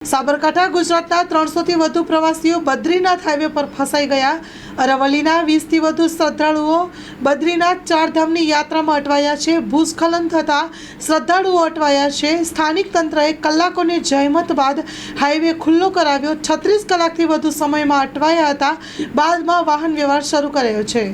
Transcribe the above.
સાબરકાંઠા ગુજરાતના 300થી વધુ પ્રવાસીઓ બદ્રીનાથ હાઈવે પર ફસાઈ ગયા। અરવલ્લીના 20થી વધુ શ્રદ્ધાળુઓ બદ્રીનાથ ચારધામની યાત્રામાં અટવાયા છે। ભૂસ્ખલન થતાં શ્રદ્ધાળુઓ અટવાયા છે। સ્થાનિક તંત્રએ કલાકોની જહેમત બાદ હાઈવે ખુલ્લો કરાવ્યો। 36 કલાકથી વધુ સમયમાં અટવાયા હતા, બાદમાં વાહન વ્યવહાર શરૂ કરાયો છે।